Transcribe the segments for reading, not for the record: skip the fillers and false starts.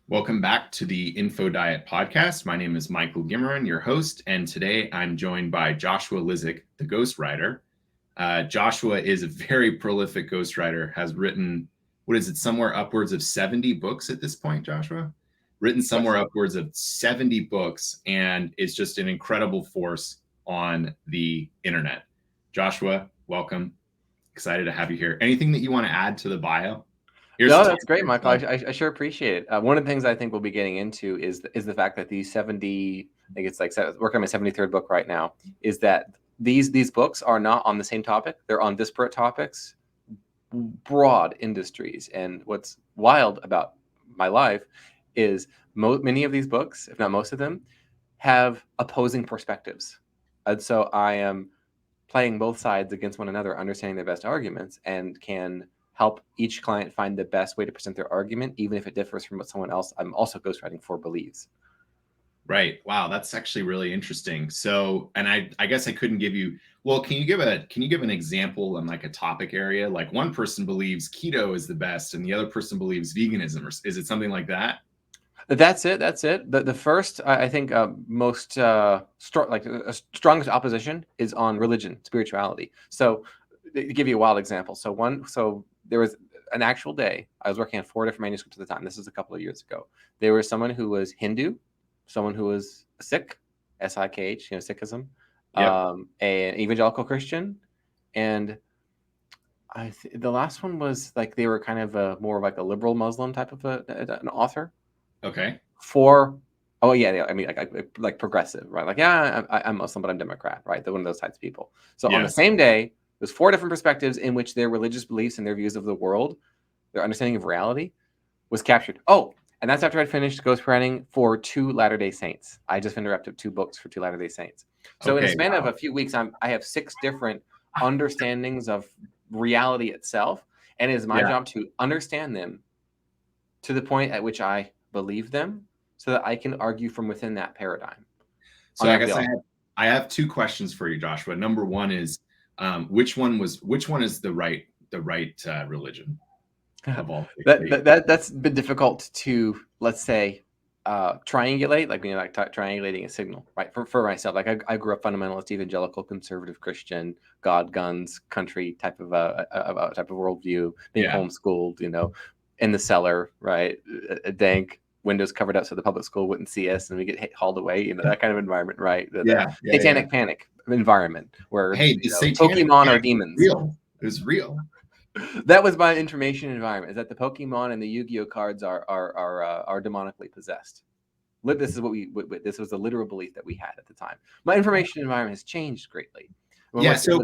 Welcome back to the Info Diet Podcast. My name is Michael Gimmerin, your host, and today I'm joined by Joshua Lisec, the ghostwriter. Joshua is a very prolific ghostwriter, has written, somewhere upwards of 70 books at this point, Joshua? Written somewhere upwards of 70 books, and is just an incredible force on the internet. Joshua, welcome. Excited to have you here. Anything that you want to add to the bio? No, that's great, Michael. I sure appreciate it. One of the things I think we'll be getting into is the fact that these 70, I think it's like working on my 73rd book right now, is that these books are not on the same topic. They're on disparate topics, broad industries. And what's wild about my life is many of these books, if not most of them, have opposing perspectives. And so I am playing both sides against one another, understanding their best arguments, and can help each client find the best way to present their argument, even if it differs from what someone else I'm also ghostwriting for believes. Right. Wow, that's actually really interesting. So, and I guess I couldn't give you, well, can you give an example on like a topic area? Like one person believes keto is the best and the other person believes veganism, or is it something like that? That's it. The first, I think, strongest opposition is on religion, spirituality. So, to give you a wild example, so there was an actual day I was working on 4 different manuscripts at the time. This was a couple of years ago. There was someone who was Hindu, someone who was Sikh, Sikh, Sikhism, Yep. an evangelical Christian, and the last one was like they were kind of more of like a liberal Muslim type of an author. Okay. I mean, like progressive, right? Like, yeah, I'm Muslim, but I'm Democrat, right? They're one of those types of people. So on the same day, there's 4 different perspectives in which their religious beliefs and their views of the world, their understanding of reality, was captured. Oh, and that's after I'd finished ghostwriting for 2 Latter-day Saints. I just interrupted 2 books for 2 Latter-day Saints. So in a span of a few weeks, I have 6 different understandings of reality itself, and it is my job to understand them to the point at which I believe them, so that I can argue from within that paradigm. So I guess I have 2 questions for you, Joshua. Number one is, which one is the right religion of all? That's been difficult to, let's say, triangulate, like triangulating a signal, right? For myself, like I grew up fundamentalist, evangelical, conservative Christian, God, guns, country type of worldview, being homeschooled, in the cellar, right? A dank, windows covered up so the public school wouldn't see us and we get hauled away, that kind of environment, right? The satanic panic environment where Pokemon are demons. Real. It was real. That was my information environment, is that the Pokemon and the Yu-Gi-Oh cards are demonically possessed. This was a literal belief that we had at the time. My information environment has changed greatly. So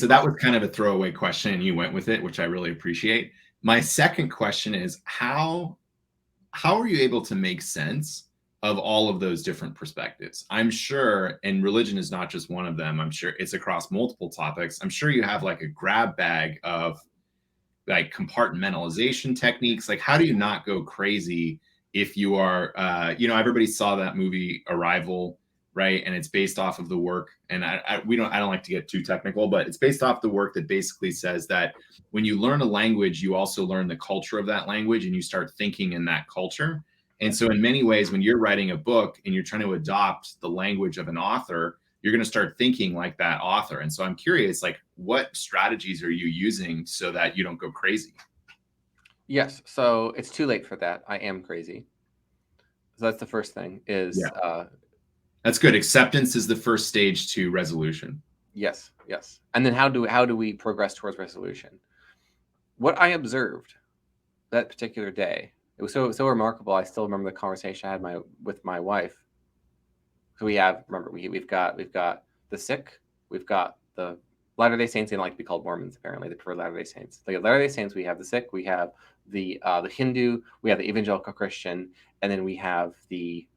that was kind of a throwaway question and you went with it, which I really appreciate. My second question is how are you able to make sense of all of those different perspectives? I'm sure, and religion is not just one of them, I'm sure it's across multiple topics. I'm sure you have like a grab bag of like compartmentalization techniques. Like, how do you not go crazy if you are, everybody saw that movie Arrival, right? And it's based off of the work. And I don't like to get too technical, but it's based off the work that basically says that when you learn a language, you also learn the culture of that language and you start thinking in that culture. And so in many ways, when you're writing a book and you're trying to adopt the language of an author, you're going to start thinking like that author. And so I'm curious, like, what strategies are you using so that you don't go crazy? Yes. So it's too late for that. I am crazy. So that's the first thing is, that's good. Acceptance is the first stage to resolution. Yes. And then how do we progress towards resolution? What I observed that particular day, it was so remarkable. I still remember the conversation I had with my wife. So we've got the Sikh, we've got the Latter-day Saints. They don't like to be called Mormons, apparently. They prefer Latter-day Saints. The Latter-day Saints, we have the Sikh, we have the Hindu, we have the evangelical Christian, and then we have the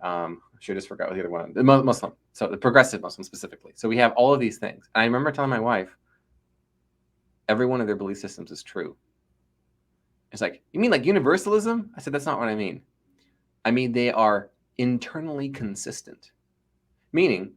I should just forgot what the other one, the Muslim. So the progressive Muslim specifically. So we have all of these things. And I remember telling my wife, every one of their belief systems is true. It's like, you mean like universalism? I said, that's not what I mean. I mean, they are internally consistent. Meaning,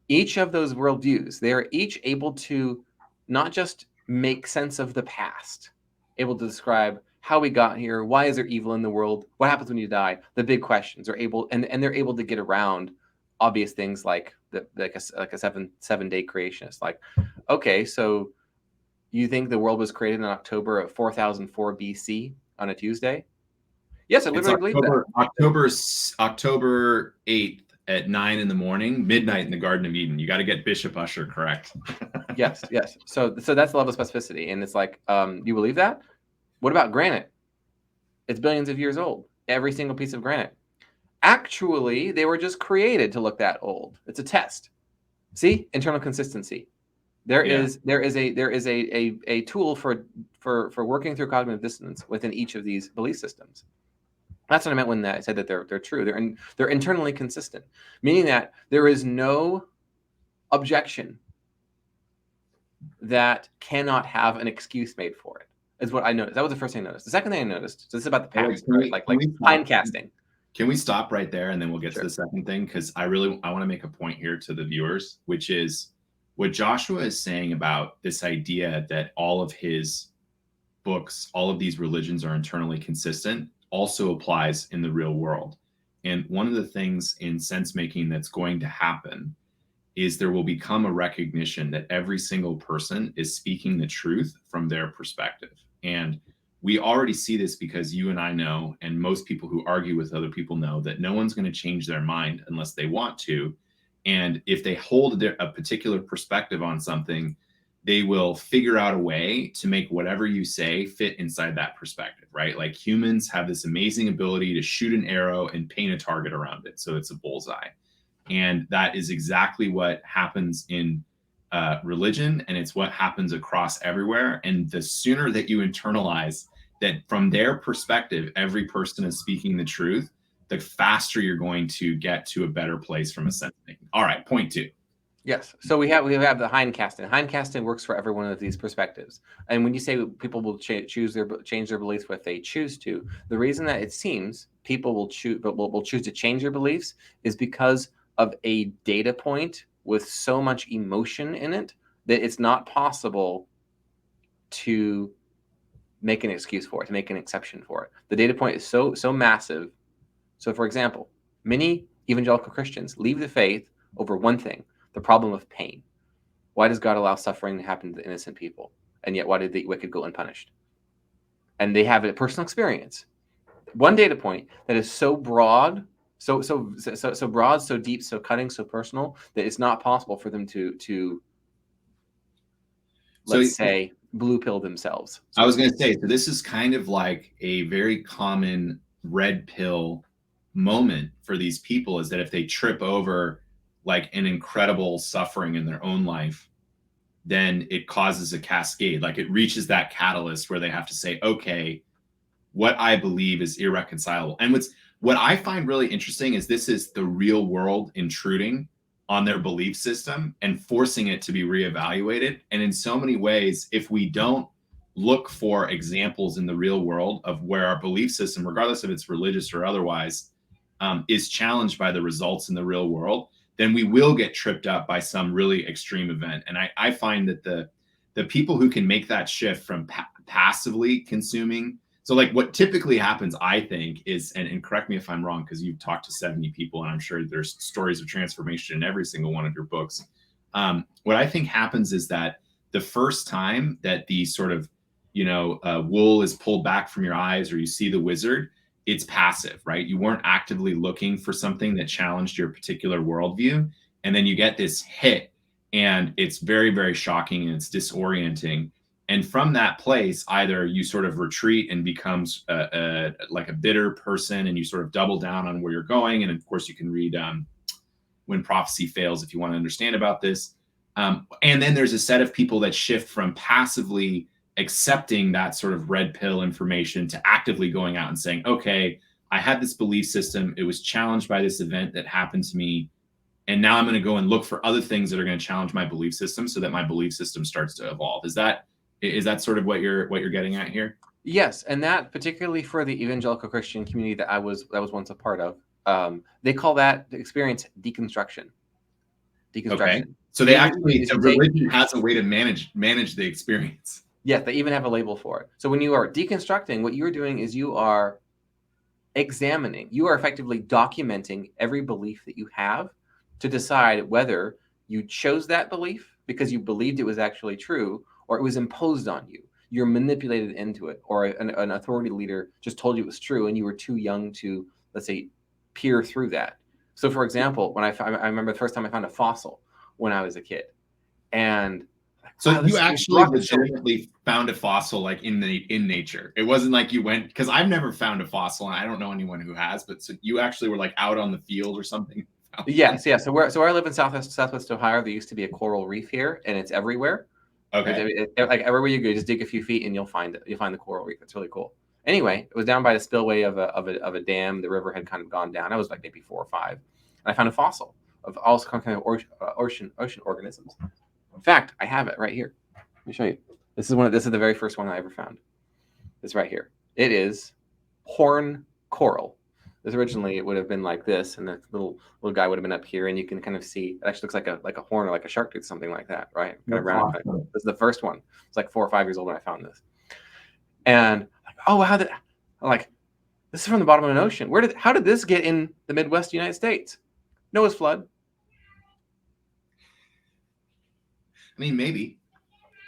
each of those worldviews, they are each able to not just make sense of the past, able to describe how we got here, why is there evil in the world, what happens when you die, the big questions are able, and they're able to get around obvious things like like a seven-day creationist. Like, okay, so you think the world was created in October of 4004 BC on a Tuesday? Yes, I It's literally believe that. October 8th at 9 in the morning, midnight in the Garden of Eden. You got to get Bishop Usher correct. Yes. So that's the level of specificity, and it's like, you believe that? What about granite? It's billions of years old. Every single piece of granite. Actually, they were just created to look that old. It's a test. See, internal consistency. There Yeah. is a tool for working through cognitive dissonance within each of these belief systems. That's what I meant when I said that they're true. They're internally consistent, meaning that there is no objection that cannot have an excuse made for it. Is what I noticed. That was the first thing I noticed. The second thing I noticed. So this is about the past, right? Like hindcasting. Can we stop right there and then we'll get Sure. to the second thing? Because I want to make a point here to the viewers, which is what Joshua is saying about this idea that all of his books, all of these religions are internally consistent, also applies in the real world. And one of the things in sense making that's going to happen is there will become a recognition that every single person is speaking the truth from their perspective. And we already see this because you and I know, and most people who argue with other people know, that no one's going to change their mind unless they want to. And if they hold a particular perspective on something, they will figure out a way to make whatever you say fit inside that perspective, right? Like humans have this amazing ability to shoot an arrow and paint a target around it so it's a bullseye. And that is exactly what happens in religion, and it's what happens across everywhere. And the sooner that you internalize that from their perspective, every person is speaking the truth, the faster you're going to get to a better place from a sense making. All right, point two. Yes. So we have the hindcasting. Hindcasting works for every one of these perspectives. And when you say people will change their beliefs if they choose to, the reason that it seems people will choose to change their beliefs is because of a data point with so much emotion in it that it's not possible to make an excuse for it, to make an exception for it. The data point is so massive. So, for example, many evangelical Christians leave the faith over one thing: the problem of pain. Why does God allow suffering to happen to innocent people? And yet, why did the wicked go unpunished? And they have a personal experience. One data point that is so broad, so broad, so deep, so cutting, so personal that it's not possible for them to let's say, blue pill themselves. I was going to say, so this is kind of like a very common red pill moment for these people, is that if they trip over like an incredible suffering in their own life, then it causes a cascade. Like it reaches that catalyst where they have to say, okay, what I believe is irreconcilable. And what I find really interesting is this is the real world intruding on their belief system and forcing it to be reevaluated. And in so many ways, if we don't look for examples in the real world of where our belief system, regardless if it's religious or otherwise, is challenged by the results in the real world, then we will get tripped up by some really extreme event. And I find that the people who can make that shift from passively consuming, so like what typically happens, I think, is, and correct me if I'm wrong, because you've talked to 70 people and I'm sure there's stories of transformation in every single one of your books. What I think happens is that the first time that the sort of, wool is pulled back from your eyes or you see the wizard, it's passive, right? You weren't actively looking for something that challenged your particular worldview. And then you get this hit and it's very, very shocking and it's disorienting. And from that place, either you sort of retreat and becomes like a bitter person and you sort of double down on where you're going. And of course you can read When Prophecy Fails if you want to understand about this. And then there's a set of people that shift from passively accepting that sort of red pill information to actively going out and saying, okay, I had this belief system. It was challenged by this event that happened to me. And now I'm going to go and look for other things that are going to challenge my belief system so that my belief system starts to evolve. Is that sort of what you're getting at here? Yes, and that particularly for the evangelical Christian community that I was once a part of, they call that experience deconstruction. Okay. So they actually, the religion has a way to manage the experience. Yes, they even have a label for it. So when you are deconstructing, what you're doing is you are examining, you are effectively documenting every belief that you have to decide whether you chose that belief because you believed it was actually true, or it was imposed on you. You're manipulated into it, or an authority leader just told you it was true and you were too young to, let's say, peer through that. So, for example, when I remember the first time I found a fossil when I was a kid, and So wow, you this actually rock is so. legitimately found a fossil like in nature. It wasn't like you went, because I've never found a fossil and I don't know anyone who has, but so you actually were like out on the field or something. Yes, yeah. So where I live in Southwest Ohio, there used to be a coral reef here, and it's everywhere. Okay. Like everywhere you go, you just dig a few feet and you'll find it. You'll find the coral reef. It's really cool. Anyway, it was down by the spillway of a dam. The river had kind of gone down. I was like maybe 4 or 5, and I found a fossil of all kind of ocean organisms. In fact, I have it right here. Let me show you. This is the very first one I ever found. It's right here. It is horn coral. This originally it would have been like this, and the little guy would have been up here, and you can kind of see it actually looks like a horn or like a shark tooth, something like that, right? Kind of round. Awesome. This is the first one. It's like 4 or 5 years old when I found this, and like, oh, how did I'm like, this is from the bottom of an ocean. How did this get in the Midwest United States? Noah's flood. I mean, maybe.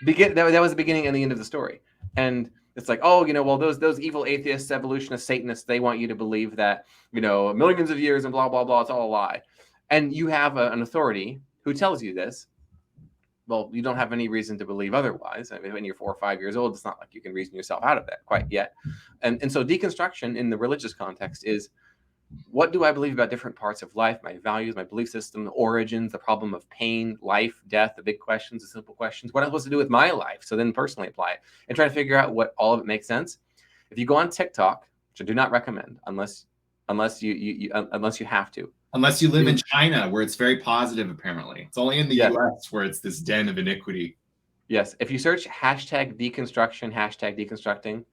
That was the beginning and the end of the story. And it's like, oh, well, those evil atheists, evolutionists, Satanists, they want you to believe that, millions of years and blah, blah, blah, it's all a lie. And you have an authority who tells you this. Well, you don't have any reason to believe otherwise. I mean, when you're 4 or 5 years old, it's not like you can reason yourself out of that quite yet. And so deconstruction in the religious context is, what do I believe about different parts of life, my values, my belief system, the origins, the problem of pain, life, death, the big questions, the simple questions, what am I supposed to do with my life? So then personally apply it and try to figure out what all of it makes sense. If you go on TikTok, which I do not recommend unless you have to. Unless you live in China, where it's very positive, apparently. It's only in the US where it's this den of iniquity. Yes. If you search hashtag deconstruction, hashtag deconstructing,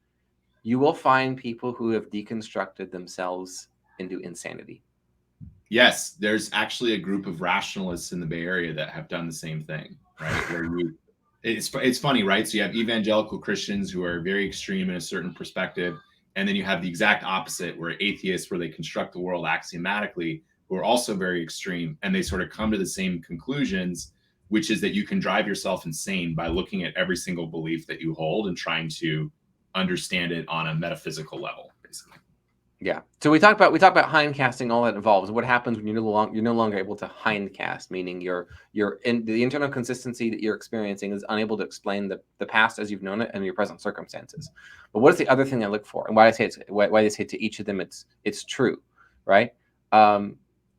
you will find people who have deconstructed themselves into insanity. Yes, there's actually a group of rationalists in the Bay Area that have done the same thing, right? Where it's funny, right? So you have evangelical Christians who are very extreme in a certain perspective, and then you have the exact opposite, where atheists, where they construct the world axiomatically, who are also very extreme, and they sort of come to the same conclusions, which is that you can drive yourself insane by looking at every single belief that you hold and trying to understand it on a metaphysical level, basically. Yeah. So we talk about hindcasting, all that involves. What happens when you're no longer able to hindcast, meaning the internal consistency that you're experiencing is unable to explain the past as you've known it and your present circumstances. But what is the other thing I look for, and why they say to each of them it's true, right?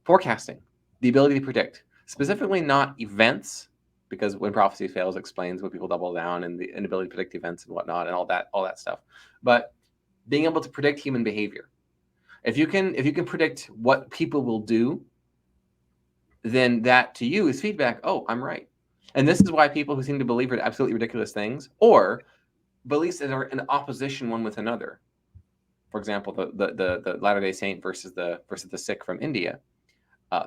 Forecasting, the ability to predict, specifically not events, because when prophecy fails, explains when people double down and the inability to predict events and whatnot and all that stuff, but being able to predict human behavior. If you can predict what people will do, then that to you is feedback. Oh, I'm right. And this is why people who seem to believe in absolutely ridiculous things, or beliefs that are in opposition one with another. For example, the Latter-day Saint versus the Sikh from India.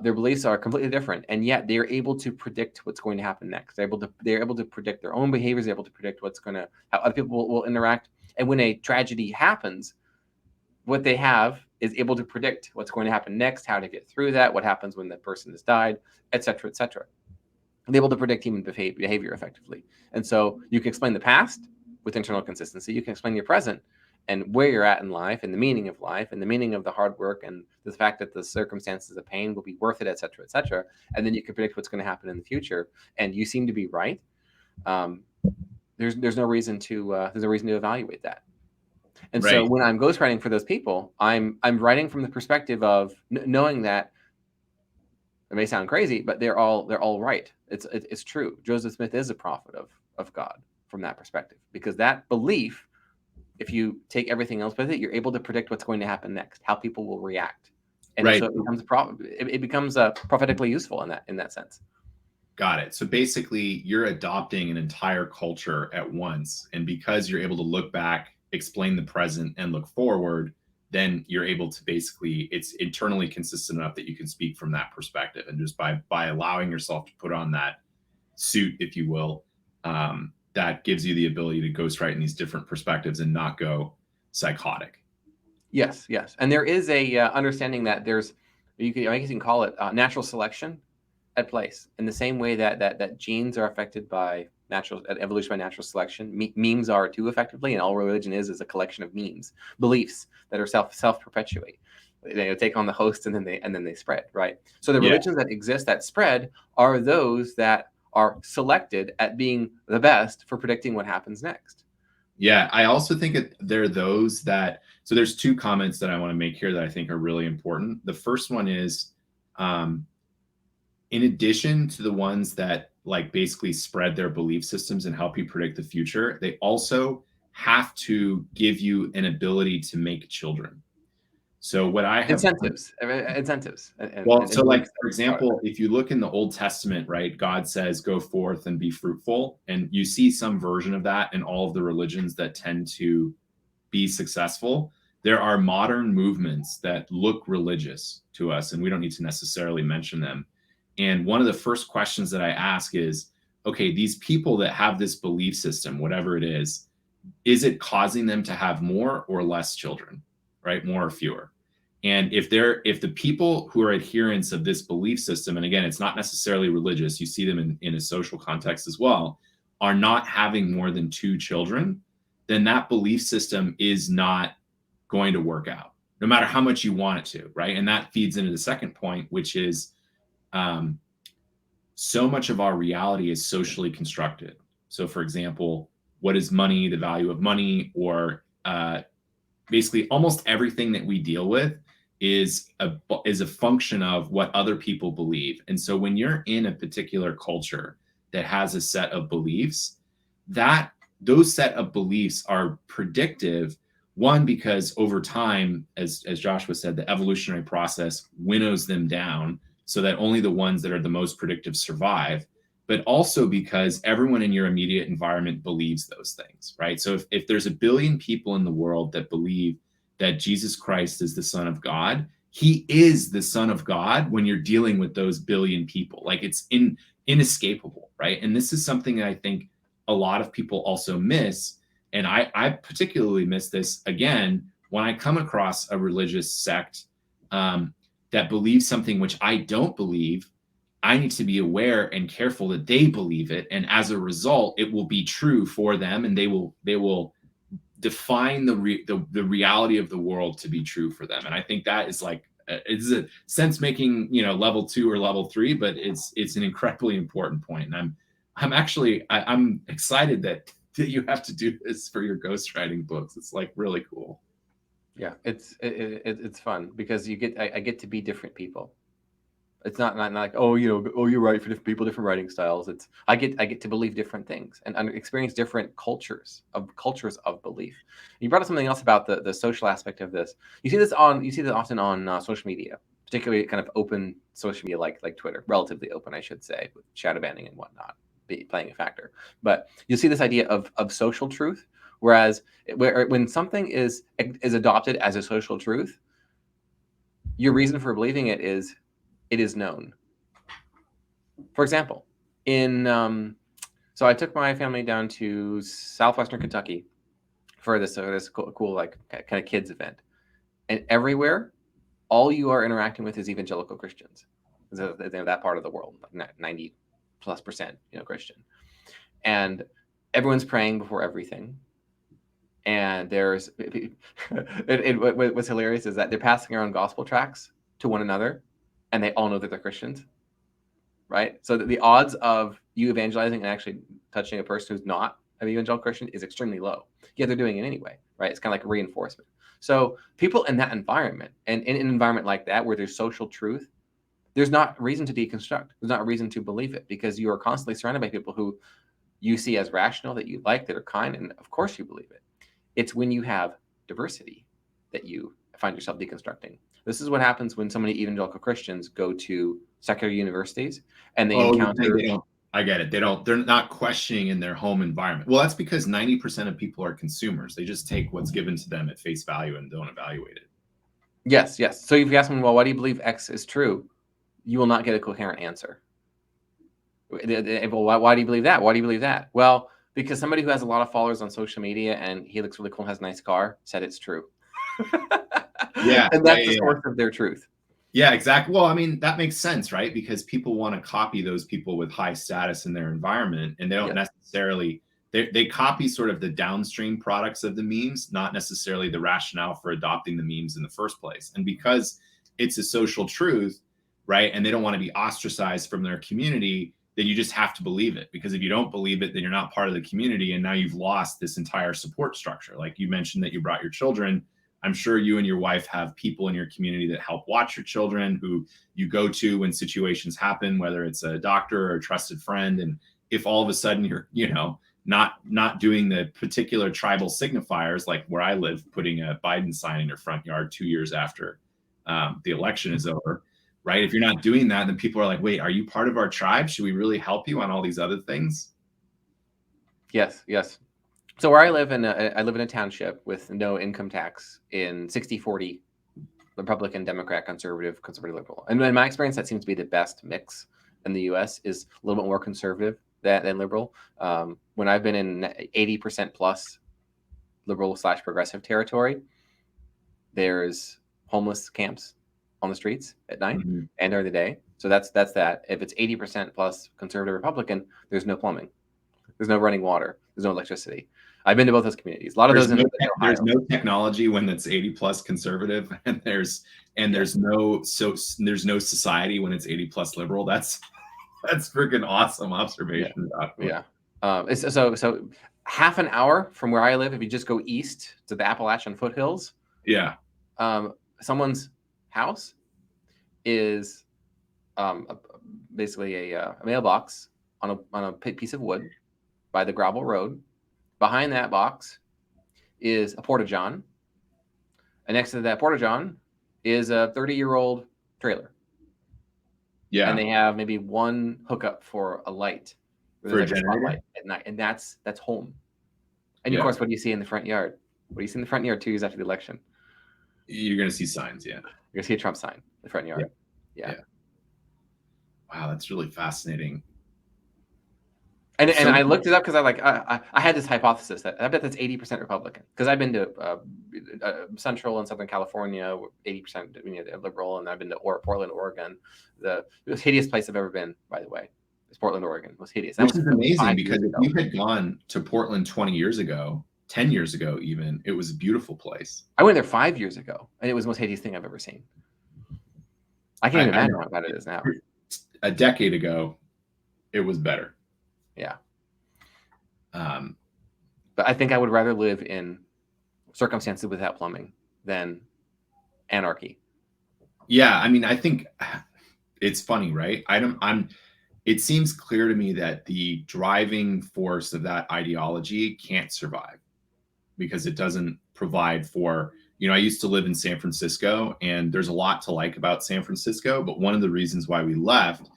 Their beliefs are completely different, and yet they are able to predict what's going to happen next. They're able to predict their own behaviors. They're able to predict how other people will interact. And when a tragedy happens, what they have is able to predict what's going to happen next, how to get through that, what happens when the person has died, et cetera, et cetera. They're able to predict human behavior effectively. And so you can explain the past with internal consistency. You can explain your present and where you're at in life and the meaning of life and the meaning of the hard work and the fact that the circumstances of pain will be worth it, et cetera, et cetera. And then you can predict what's going to happen in the future. And you seem to be right. There's no reason to evaluate that. And so when I'm ghostwriting for those people, I'm writing from the perspective of knowing that it may sound crazy, but they're all right. It's true. Joseph Smith is a prophet of God from that perspective, because that belief, if you take everything else with it, you're able to predict what's going to happen next, how people will react, and so it becomes prophetically useful in that sense. Got it. So basically, you're adopting an entire culture at once, and because you're able to look back, explain the present, and look forward, then you're able to basically, it's internally consistent enough that you can speak from that perspective. And just by allowing yourself to put on that suit, if you will, that gives you the ability to ghostwrite in these different perspectives and not go psychotic. Yes, yes. And there is a understanding that there's, I guess you can call it natural selection at place, in the same way that genes are affected by evolution by natural selection. Memes are too, effectively, and all religion is a collection of memes, beliefs that are self-perpetuate. They take on the host, and then they spread, right? So the religions that exist that spread are those that are selected at being the best for predicting what happens next. Yeah, I also think there are those that, so there's two comments that I want to make here that I think are really important. The first one is, in addition to the ones that like basically spread their belief systems and help you predict the future, they also have to give you an ability to make children. So what I have Incentives. Well, so like, for example, if you look in the Old Testament, right, God says, go forth and be fruitful. And you see some version of that in all of the religions that tend to be successful. There are modern movements that look religious to us, and we don't need to necessarily mention them. And one of the first questions that I ask is, okay, these people that have this belief system, whatever it is it causing them to have more or less children, right? More or fewer? And if the people who are adherents of this belief system, and again, it's not necessarily religious, you see them in a social context as well, are not having more than 2 children, then that belief system is not going to work out, no matter how much you want it to, right? And that feeds into the second point, which is so much of our reality is socially constructed. So, for example, what is money, the value of money, or basically almost everything that we deal with is a function of what other people believe. And so when you're in a particular culture that has a set of beliefs, that those set of beliefs are predictive. One, because over time, as Joshua said, the evolutionary process winnows them down so that only the ones that are the most predictive survive, but also because everyone in your immediate environment believes those things, right? So if there's 1 billion people in the world that believe that Jesus Christ is the Son of God, he is the Son of God when you're dealing with those 1 billion people. Like, it's inescapable, right? And this is something that I think a lot of people also miss. And I particularly miss this, again, when I come across a religious sect that believes something which I don't believe. I need to be aware and careful that they believe it, and as a result, it will be true for them, and they will define the reality of the world to be true for them. And I think that is like, it's a sense making, level 2 or level 3, but it's an incredibly important point. And I'm excited that you have to do this for your ghostwriting books. It's like really cool. Yeah, it's fun because I get to be different people. It's not like, you're right for different people, different writing styles. It's I get to believe different things and experience different cultures of belief. And you brought up something else about the social aspect of this. You see this often on social media, particularly kind of open social media like Twitter, relatively open, I should say, with shadow banning and whatnot playing a factor. But you see this idea of social truth, whereas when something is adopted as a social truth, your reason for believing it is known. For example, so I took my family down to southwestern Kentucky for this cool like kind of kids event, and everywhere, all you are interacting with is evangelical Christians. So that part of the world, like 90+%, Christian, and everyone's praying before everything. And there's what's hilarious is that they're passing around gospel tracts to one another, and they all know that they're Christians, right? So the odds of you evangelizing and actually touching a person who's not an evangelical Christian is extremely low. Yet they're doing it anyway, right? It's kind of like reinforcement. So people in that environment, and in an environment like that where there's social truth, there's not reason to deconstruct. There's not reason to believe it, because you are constantly surrounded by people who you see as rational, that you like, that are kind, and of course you believe it. It's when you have diversity that you find yourself deconstructing. This is what happens when so many evangelical Christians go to secular universities and they encounter. I get it. They're not questioning in their home environment. Well, that's because 90% of people are consumers. They just take what's given to them at face value and don't evaluate it. Yes. So if you ask them, well, why do you believe X is true? You will not get a coherent answer. Well, why do you believe that? Why do you believe that? Well, because somebody who has a lot of followers on social media and he looks really cool and has a nice car said it's true. Yeah, And that's the source of their truth. Yeah, exactly. Well, I mean, that makes sense, right? Because people want to copy those people with high status in their environment, and they don't necessarily they copy sort of the downstream products of the memes, not necessarily the rationale for adopting the memes in the first place. And because it's a social truth, right? And they don't want to be ostracized from their community, then you just have to believe it. Because if you don't believe it, then you're not part of the community, and now you've lost this entire support structure. Like you mentioned that you brought your children. I'm sure you and your wife have people in your community that help watch your children, who you go to when situations happen, whether it's a doctor or a trusted friend. And if all of a sudden you're, not doing the particular tribal signifiers, like where I live, putting a Biden sign in your front yard 2 years after the election is over, right? If you're not doing that, then people are like, wait, are you part of our tribe? Should we really help you on all these other things? Yes. So where I live in a township with no income tax in 60-40 Republican, Democrat, conservative, liberal. And in my experience, that seems to be the best mix in the U.S. is a little bit more conservative than liberal. When I've been in 80% plus liberal/progressive territory, there's homeless camps on the streets at night and during the day. So that's that. If it's 80% plus conservative Republican, there's no plumbing, there's no running water, there's no electricity. I've been to both those communities. A lot of those there's no technology when it's 80 plus conservative, and there's no society when it's 80 plus liberal. That's freaking awesome observation. Yeah. So half an hour from where I live, if you just go east to the Appalachian foothills, someone's house is basically a mailbox on a piece of wood by the gravel road. Behind that box is a porta-john, and next to that porta-john is a 30-year-old trailer. Yeah, and they have maybe one hookup for a light, for a generator at night, and that's home. And of course, what do you see in the front yard? What do you see in the front yard 2 years after the election? You're going to see signs. Yeah, you're going to see a Trump sign in the front yard. Yeah. Wow, that's really fascinating. And I looked it up because I had this hypothesis that I bet that's 80% Republican, because I've been to Central and Southern California, 80% liberal, and I've been to Portland, Oregon, the most hideous place I've ever been, by the way. It's Portland, Oregon. It was hideous. Which is amazing, because if you had gone to Portland 20 years ago, 10 years ago even, it was a beautiful place. I went there 5 years ago, and it was the most hideous thing I've ever seen. I can't even imagine how bad it is now. A decade ago, it was better. Yeah. But I think I would rather live in circumstances without plumbing than anarchy. Yeah, I mean, I think it's funny, right? It seems clear to me that the driving force of that ideology can't survive, because it doesn't provide for, I used to live in San Francisco, and there's a lot to like about San Francisco, but one of the reasons why we left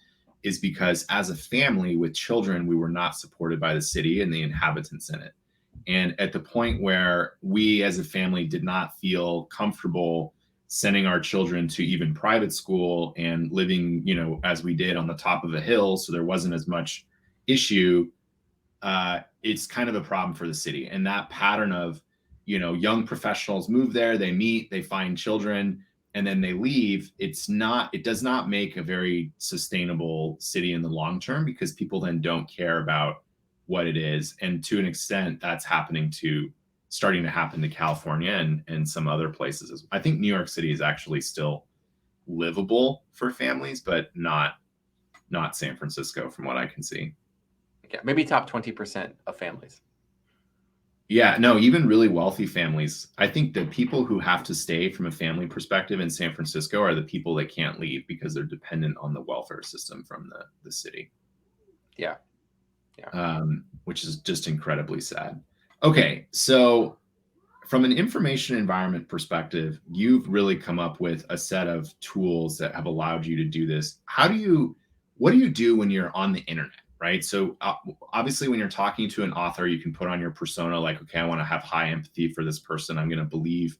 is because as a family with children, we were not supported by the city and the inhabitants in it. And at the point where we as a family did not feel comfortable sending our children to even private school and living, as we did on the top of a hill, so there wasn't as much issue, it's kind of a problem for the city. And that pattern of, young professionals move there, they meet, they find children, and then they leave, it does not make a very sustainable city in the long term, because people then don't care about what it is. And to an extent, that's starting to happen to California and some other places. I think New York City is actually still livable for families, but not San Francisco from what I can see. Yeah, maybe top 20% of families. Yeah, no, even really wealthy families. I think the people who have to stay from a family perspective in San Francisco are the people that can't leave because they're dependent on the welfare system from the city. Yeah. Which is just incredibly sad. Okay, so from an information environment perspective, you've really come up with a set of tools that have allowed you to do this. What do you do when you're on the internet? Right. So obviously, when you're talking to an author, you can put on your persona like, okay, I want to have high empathy for this person. I'm going to believe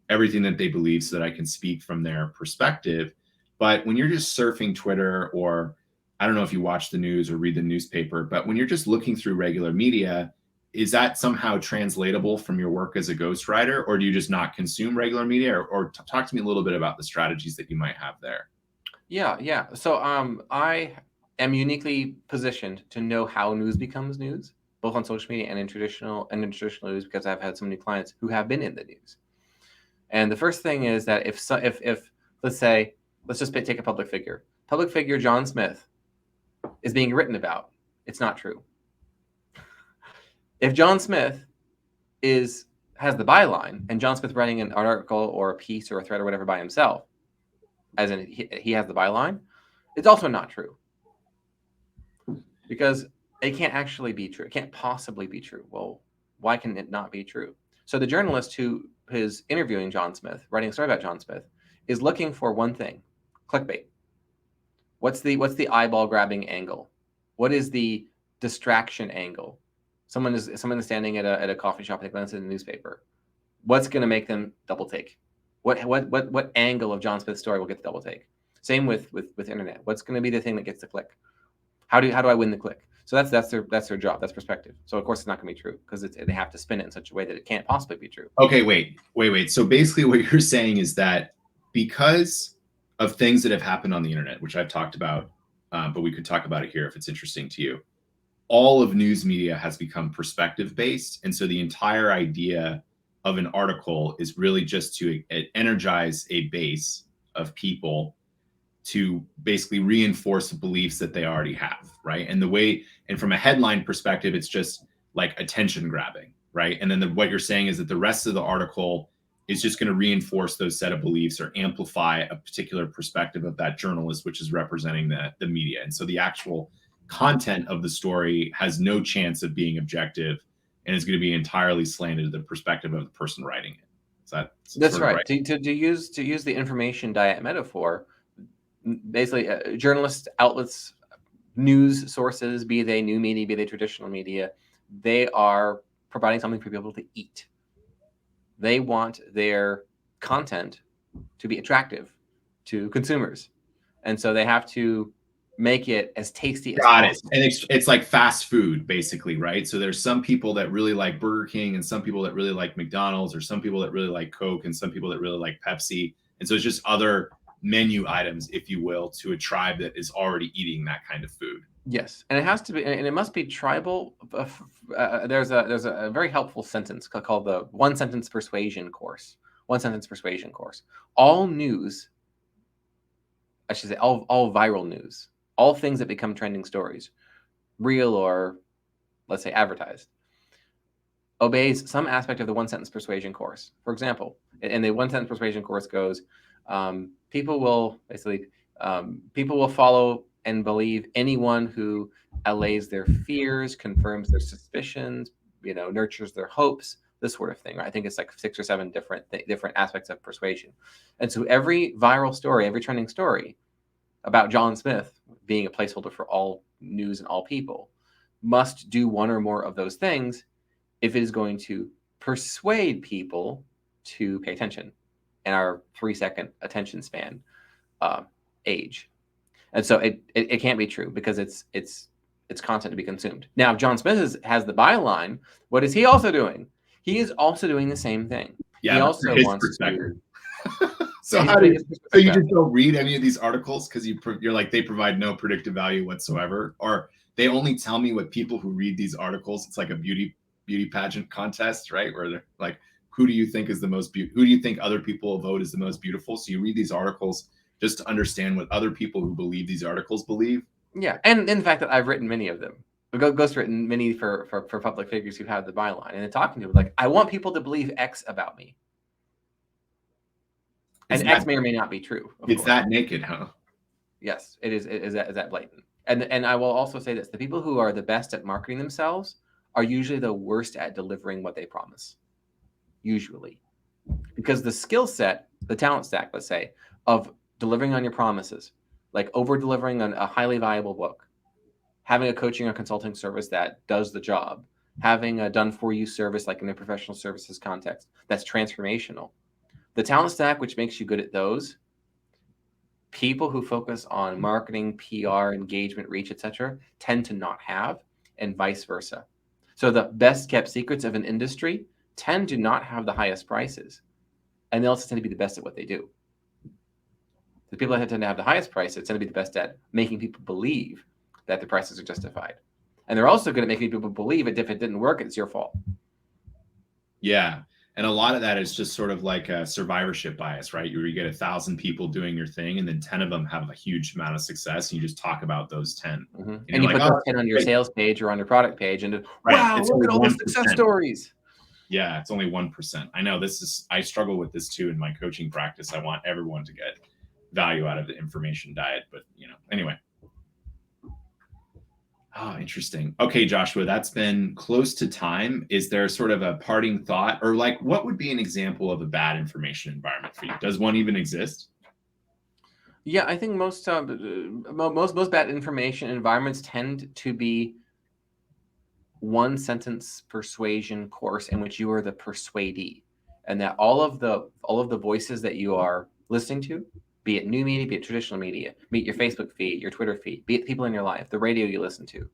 everything that they believe so that I can speak from their perspective. But when you're just surfing Twitter, or I don't know if you watch the news or read the newspaper, but when you're just looking through regular media, is that somehow translatable from your work as a ghostwriter, or do you just not consume regular media? Or talk to me a little bit about the strategies that you might have there. Yeah. So I am uniquely positioned to know how news becomes news, both on social media and in traditional news, because I've had so many clients who have been in the news. And the first thing is that if let's say, let's just take a public figure John Smith is being written about, it's not true. If John Smith has the byline, and John Smith writing an article or a piece or a thread or whatever by himself, as in he has the byline, it's also not true, because it can't actually be true. It can't possibly be true. Well, why can it not be true? So the journalist who is interviewing John Smith, writing a story about John Smith, is looking for one thing: clickbait. What's the eyeball grabbing angle? What is the distraction angle? Someone is standing at a coffee shop, they glance at a newspaper. What's going to make them double take? What angle of John Smith's story will get the double take? Same with internet. What's going to be the thing that gets the click? How do I win the click? So that's their job. That's perspective. So of course it's not going to be true, because they have to spin it in such a way that it can't possibly be true. Okay, wait. So basically, what you're saying is that because of things that have happened on the internet, which I've talked about, but we could talk about it here if it's interesting to you, all of news media has become perspective based, and so the entire idea of an article is really just to energize a base of people to basically reinforce the beliefs that they already have, right? And from a headline perspective, it's just like attention grabbing, right? And then what you're saying is that the rest of the article is just going to reinforce those set of beliefs or amplify a particular perspective of that journalist, which is representing the media. And so the actual content of the story has no chance of being objective, and is going to be entirely slanted to the perspective of the person writing it. That's right. To use the information diet metaphor, basically journalist outlets, news sources, be they new media, be they traditional media, they are providing something for people to eat. They want their content to be attractive to consumers, and so they have to make it as tasty as possible. And it's like fast food, basically, right? So there's some people that really like Burger King, and some people that really like McDonald's, or some people that really like Coke, and some people that really like Pepsi. And so it's just other menu items, if you will, to a tribe that is already eating that kind of food. Yes, and it has to be, and it must be tribal. There's a very helpful sentence called the one sentence persuasion course. One sentence persuasion course. All news, I should say, all viral news, all things that become trending stories, real or, let's say, advertised, obeys some aspect of the one sentence persuasion course. For example, and the one sentence persuasion course goes, people will follow and believe anyone who allays their fears, confirms their suspicions, nurtures their hopes, this sort of thing. Right? I think it's like 6 or 7 different aspects of persuasion. And so every viral story, every trending story about John Smith being a placeholder for all news and all people must do one or more of those things if it is going to persuade people to pay attention in our 3-second attention span age. And so it can't be true, because it's content to be consumed. Now, if John Smith has the byline, what is he also doing? He is also doing the same thing. Yeah, he also wants to. So you just don't read any of these articles because you're like, they provide no predictive value whatsoever, or they only tell me what people who read these articles. It's like a beauty pageant contest, right? Where they're like, who do you think is the most who do you think other people will vote is the most beautiful? So you read these articles just to understand what other people who believe these articles believe. Yeah, and in the fact that I've written many of them. Ghost's written many for public figures who have the byline, and then talking to them like, I want people to believe X about me. And X may or may not be true. It's that naked, huh? Yes, it is that blatant. And I will also say this: the people who are the best at marketing themselves are usually the worst at delivering what they promise. Usually, because the skill set, the talent stack, let's say, of delivering on your promises, like over delivering on a highly valuable book, having a coaching or consulting service that does the job, having a done for you service like in a professional services context that's transformational. The talent stack, which makes you good at those, people who focus on marketing, PR, engagement, reach, etc., tend to not have, and vice versa. So the best kept secrets of an industry tend to not have the highest prices, and they also tend to be the best at what they do. The people that tend to have the highest prices tend to be the best at making people believe that the prices are justified. And they're also good at making people believe that if it didn't work, it's your fault. Yeah. And a lot of that is just sort of like a survivorship bias, right? You get 1,000 people doing your thing, and then 10 of them have a huge amount of success, and you just talk about those 10. And you're you like, put oh, those 10 on your sales page or on your product page, and right. wow, It's look only at all the 1%. success stories. Yeah, it's only 1%. I know I struggle with this too in my coaching practice. I want everyone to get value out of the information diet, but anyway. Oh, interesting. Okay, Joshua, that's been close to time. Is there sort of a parting thought, or like what would be an example of a bad information environment for you? Does one even exist? Yeah, I think most bad information environments tend to be one sentence persuasion course in which you are the persuadee, and that all of the voices that you are listening to, be it new media, be it traditional media, be it your Facebook feed, your Twitter feed, be it people in your life, the radio you listen to,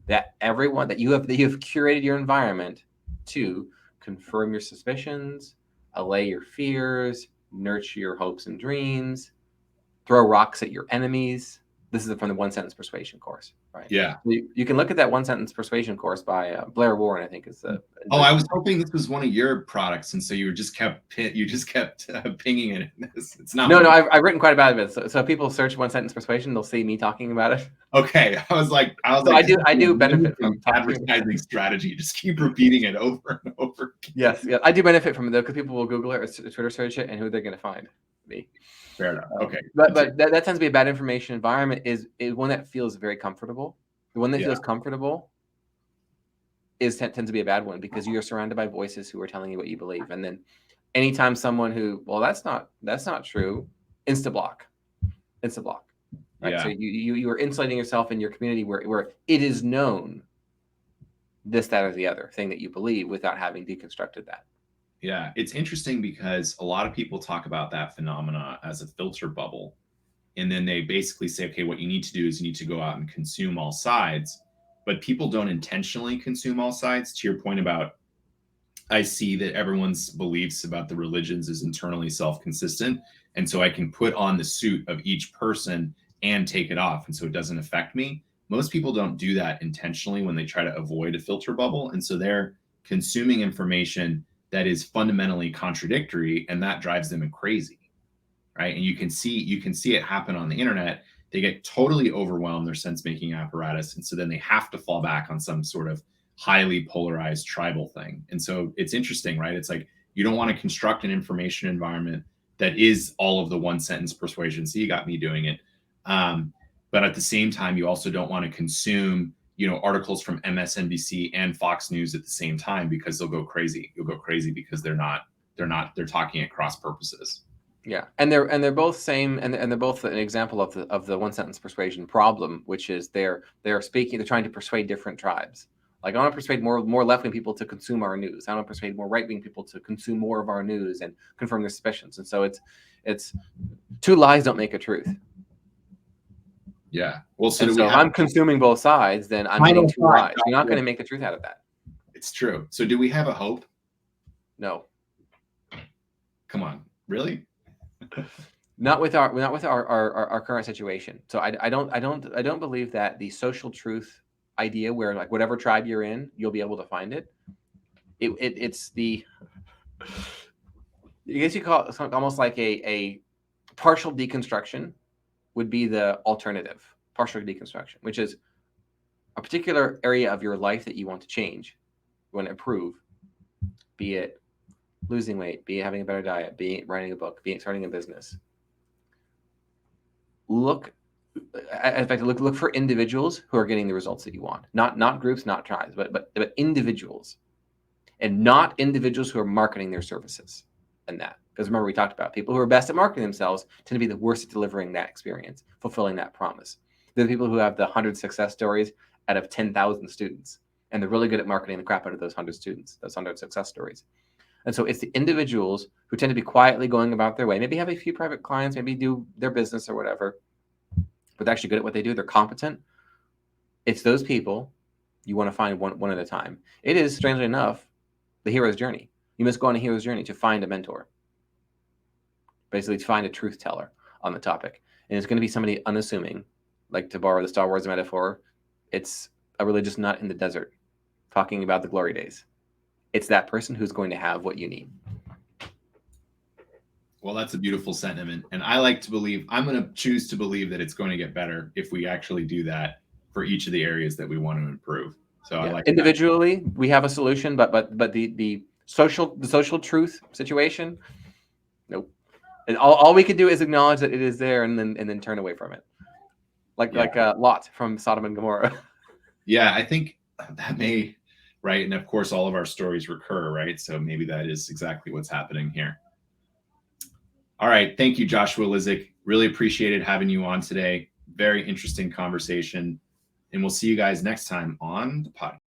that everyone that you have curated your environment to confirm your suspicions, allay your fears, nurture your hopes and dreams, throw rocks at your enemies. This is from the one sentence persuasion course, right? Yeah. You can look at that one sentence persuasion course by Blair Warren, I think is the. Oh, I was hoping this was one of your products, and so you just kept pinging it. It's not. No, I've written quite a bit of it. So if people search one sentence persuasion, they'll see me talking about it. Okay, I was like, so I do benefit from advertising strategy. Just keep repeating it over and over again. Yes, I do benefit from it though, because people will Google it or Twitter search it, and who they're going to find? Me. Fair enough. Okay, but that tends to be a bad information environment. Is one that feels very comfortable. The one that feels comfortable tends to be a bad one, because you're surrounded by voices who are telling you what you believe, and then anytime someone who, well, that's not true, insta block. Right? Yeah. So you are insulating yourself in your community where it is known this, that, or the other thing that you believe without having deconstructed that. Yeah, it's interesting because a lot of people talk about that phenomena as a filter bubble. And then they basically say, okay, what you need to do is you need to go out and consume all sides. But people don't intentionally consume all sides. To your point about, I see that everyone's beliefs about the religions is internally self-consistent. And so I can put on the suit of each person and take it off. And so it doesn't affect me. Most people don't do that intentionally when they try to avoid a filter bubble. And so they're consuming information that is fundamentally contradictory, and that drives them crazy, right? And you can see it happen on the internet. They get totally overwhelmed, their sense-making apparatus, and so then they have to fall back on some sort of highly polarized tribal thing. And so it's interesting, right? It's like you don't want to construct an information environment that is all of the one sentence persuasion. So you got me doing it. But at the same time, you also don't want to consume articles from MSNBC and Fox News at the same time, because they'll go crazy. You'll go crazy because they're talking at cross purposes. Yeah, and they're both same, and they're both an example of the one sentence persuasion problem, which is they're trying to persuade different tribes. Like, I want to persuade more left wing people to consume our news. I want to persuade more right wing people to consume more of our news and confirm their suspicions. And so it's two lies don't make a truth. Yeah. Well, so if I'm consuming both sides, then I'm getting two lies. You're not going to make the truth out of that. It's true. So do we have a hope? No. Come on, really? Not with our current situation. So I don't believe that the social truth idea, where like whatever tribe you're in, you'll be able to find it. It's the, I guess you call it almost like a partial deconstruction would be the alternative. Partial deconstruction, which is a particular area of your life that you want to change, you want to improve, be it losing weight, be it having a better diet, be it writing a book, be it starting a business. Look for individuals who are getting the results that you want. Not groups, not tribes, but individuals, and not individuals who are marketing their services. And that, because remember, we talked about people who are best at marketing themselves tend to be the worst at delivering that experience, fulfilling that promise. They're the people who have the 100 success stories out of 10,000 students, and they're really good at marketing the crap out of those 100 students, those 100 success stories. And so it's the individuals who tend to be quietly going about their way, maybe have a few private clients, maybe do their business or whatever, but they're actually good at what they do. They're competent. It's those people You want to find one at a time. It is, strangely enough, the hero's journey. You must go on a hero's journey to find a mentor, basically to find a truth teller on the topic. And it's going to be somebody unassuming, like, to borrow the Star Wars metaphor, it's a religious nut in the desert talking about the glory days. It's that person who's going to have what you need. Well, that's a beautiful sentiment. And I like to believe, I'm going to choose to believe that it's going to get better if we actually do that for each of the areas that we want to improve. So I like individually, we have a solution, but the social truth situation, nope. And all we could do is acknowledge that it is there, and then turn away from it, like Lot from Sodom and Gomorrah. Yeah, I think that may, right, and of course all of our stories recur, right? So maybe that is exactly what's happening here. All right, thank you, Joshua Lisec. Really appreciated having you on today. Very interesting conversation, and we'll see you guys next time on the podcast.